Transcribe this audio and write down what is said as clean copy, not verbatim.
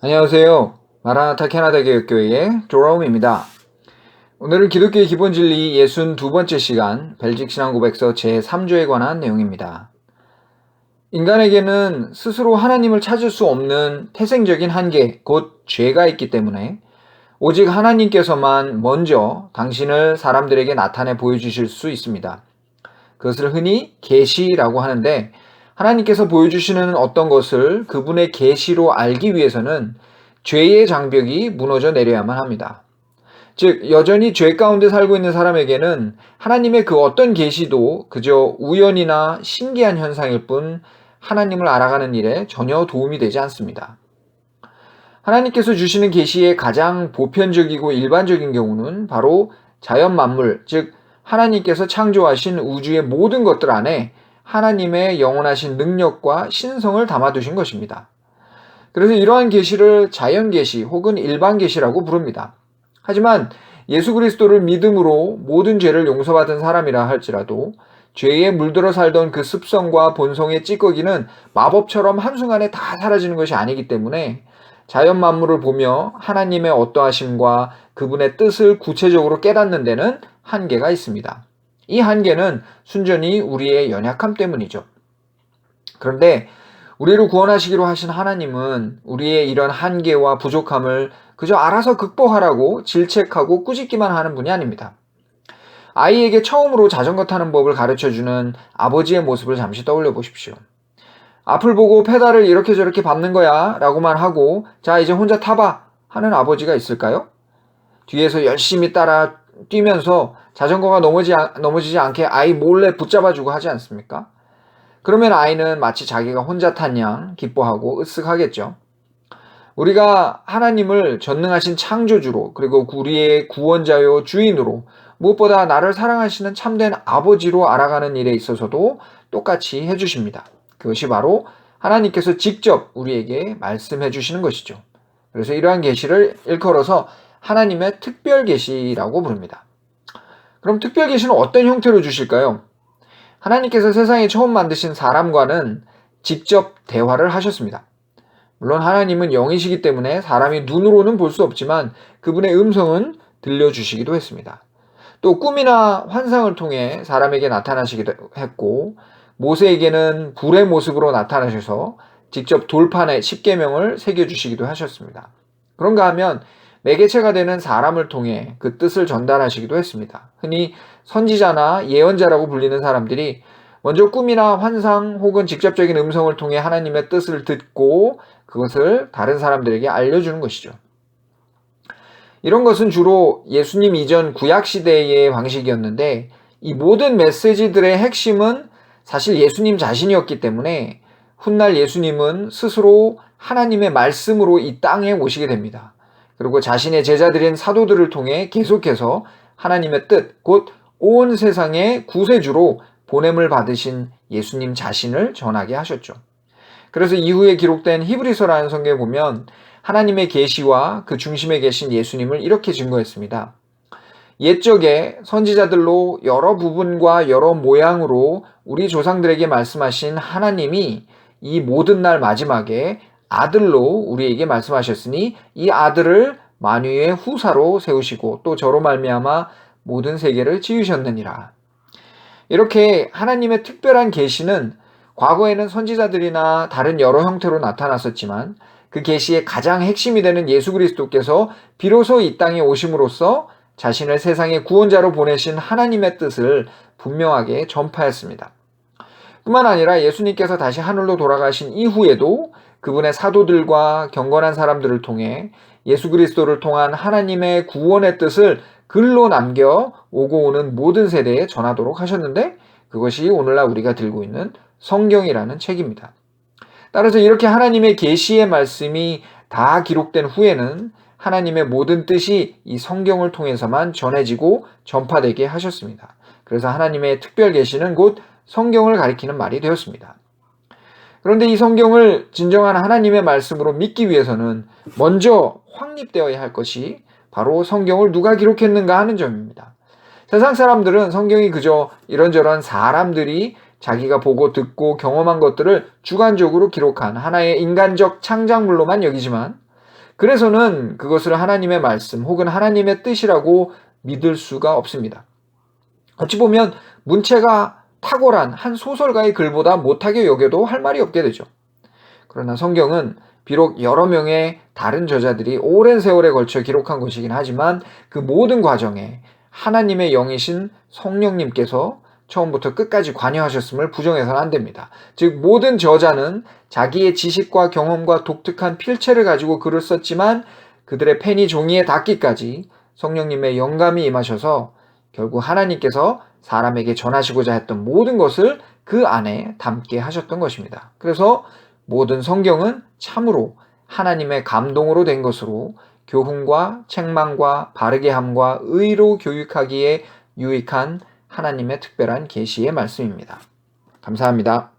안녕하세요. 마라나타 캐나다 교육교회의 조롬입니다. 오늘은 기독교의 기본 진리 62번째 시간 벨직 신앙 고백서 제3조에 관한 내용입니다. 인간에게는 스스로 하나님을 찾을 수 없는 태생적인 한계, 곧 죄가 있기 때문에 오직 하나님께서만 먼저 당신을 사람들에게 나타내 보여주실 수 있습니다. 그것을 흔히 계시라고 하는데, 하나님께서 보여주시는 어떤 것을 그분의 계시로 알기 위해서는 죄의 장벽이 무너져 내려야만 합니다. 즉, 여전히 죄 가운데 살고 있는 사람에게는 하나님의 그 어떤 계시도 그저 우연이나 신기한 현상일 뿐 하나님을 알아가는 일에 전혀 도움이 되지 않습니다. 하나님께서 주시는 계시의 가장 보편적이고 일반적인 경우는 바로 자연 만물, 즉 하나님께서 창조하신 우주의 모든 것들 안에 하나님의 영원하신 능력과 신성을 담아두신 것입니다. 그래서 이러한 계시를 자연 계시 혹은 일반 계시라고 부릅니다. 하지만 예수 그리스도를 믿음으로 모든 죄를 용서받은 사람이라 할지라도 죄에 물들어 살던 그 습성과 본성의 찌꺼기는 마법처럼 한순간에 다 사라지는 것이 아니기 때문에 자연 만물을 보며 하나님의 어떠하심과 그분의 뜻을 구체적으로 깨닫는 데는 한계가 있습니다. 이 한계는 순전히 우리의 연약함 때문이죠. 그런데 우리를 구원하시기로 하신 하나님은 우리의 이런 한계와 부족함을 그저 알아서 극복하라고 질책하고 꾸짖기만 하는 분이 아닙니다. 아이에게 처음으로 자전거 타는 법을 가르쳐주는 아버지의 모습을 잠시 떠올려 보십시오. 앞을 보고 페달을 이렇게 저렇게 밟는 거야 라고만 하고 자 이제 혼자 타봐 하는 아버지가 있을까요? 뒤에서 열심히 따라 뛰면서 자전거가 넘어지지 않게 아이 몰래 붙잡아주고 하지 않습니까? 그러면 아이는 마치 자기가 혼자 탄 양 기뻐하고 으쓱하겠죠. 우리가 하나님을 전능하신 창조주로 그리고 우리의 구원자요 주인으로 무엇보다 나를 사랑하시는 참된 아버지로 알아가는 일에 있어서도 똑같이 해주십니다. 그것이 바로 하나님께서 직접 우리에게 말씀해 주시는 것이죠. 그래서 이러한 계시를 일컬어서 하나님의 특별 계시라고 부릅니다. 그럼 특별 계시는 어떤 형태로 주실까요? 하나님께서 세상에 처음 만드신 사람과는 직접 대화를 하셨습니다. 물론 하나님은 영이시기 때문에 사람이 눈으로는 볼 수 없지만 그분의 음성은 들려주시기도 했습니다. 또 꿈이나 환상을 통해 사람에게 나타나시기도 했고 모세에게는 불의 모습으로 나타나셔서 직접 돌판에 십계명을 새겨주시기도 하셨습니다. 그런가 하면 매개체가 되는 사람을 통해 그 뜻을 전달하시기도 했습니다. 흔히 선지자나 예언자라고 불리는 사람들이 먼저 꿈이나 환상 혹은 직접적인 음성을 통해 하나님의 뜻을 듣고 그것을 다른 사람들에게 알려주는 것이죠. 이런 것은 주로 예수님 이전 구약시대의 방식이었는데 이 모든 메시지들의 핵심은 사실 예수님 자신이었기 때문에 훗날 예수님은 스스로 하나님의 말씀으로 이 땅에 오시게 됩니다. 그리고 자신의 제자들인 사도들을 통해 계속해서 하나님의 뜻, 곧 온 세상의 구세주로 보냄을 받으신 예수님 자신을 전하게 하셨죠. 그래서 이후에 기록된 히브리서라는 성경에 보면 하나님의 계시와 그 중심에 계신 예수님을 이렇게 증거했습니다. 옛적에 선지자들로 여러 부분과 여러 모양으로 우리 조상들에게 말씀하신 하나님이 이 모든 날 마지막에 아들로 우리에게 말씀하셨으니 이 아들을 만유의 후사로 세우시고 또 저로 말미암아 모든 세계를 지으셨느니라. 이렇게 하나님의 특별한 계시는 과거에는 선지자들이나 다른 여러 형태로 나타났었지만 그 계시의 가장 핵심이 되는 예수 그리스도께서 비로소 이 땅에 오심으로써 자신을 세상의 구원자로 보내신 하나님의 뜻을 분명하게 전파했습니다. 뿐만 아니라 예수님께서 다시 하늘로 돌아가신 이후에도 그분의 사도들과 경건한 사람들을 통해 예수 그리스도를 통한 하나님의 구원의 뜻을 글로 남겨 오고 오는 모든 세대에 전하도록 하셨는데 그것이 오늘날 우리가 들고 있는 성경이라는 책입니다. 따라서 이렇게 하나님의 계시의 말씀이 다 기록된 후에는 하나님의 모든 뜻이 이 성경을 통해서만 전해지고 전파되게 하셨습니다. 그래서 하나님의 특별 계시는 곧 성경을 가리키는 말이 되었습니다. 그런데 이 성경을 진정한 하나님의 말씀으로 믿기 위해서는 먼저 확립되어야 할 것이 바로 성경을 누가 기록했는가 하는 점입니다. 세상 사람들은 성경이 그저 이런저런 사람들이 자기가 보고 듣고 경험한 것들을 주관적으로 기록한 하나의 인간적 창작물로만 여기지만 그래서는 그것을 하나님의 말씀 혹은 하나님의 뜻이라고 믿을 수가 없습니다. 어찌 보면 문체가 탁월한 한 소설가의 글보다 못하게 여겨도 할 말이 없게 되죠. 그러나 성경은 비록 여러 명의 다른 저자들이 오랜 세월에 걸쳐 기록한 것이긴 하지만 그 모든 과정에 하나님의 영이신 성령님께서 처음부터 끝까지 관여하셨음을 부정해서는 안 됩니다. 즉 모든 저자는 자기의 지식과 경험과 독특한 필체를 가지고 글을 썼지만 그들의 펜이 종이에 닿기까지 성령님의 영감이 임하셔서 결국 하나님께서 사람에게 전하시고자 했던 모든 것을 그 안에 담게 하셨던 것입니다. 그래서 모든 성경은 참으로 하나님의 감동으로 된 것으로 교훈과 책망과 바르게 함과 의로 교육하기에 유익한 하나님의 특별한 계시의 말씀입니다. 감사합니다.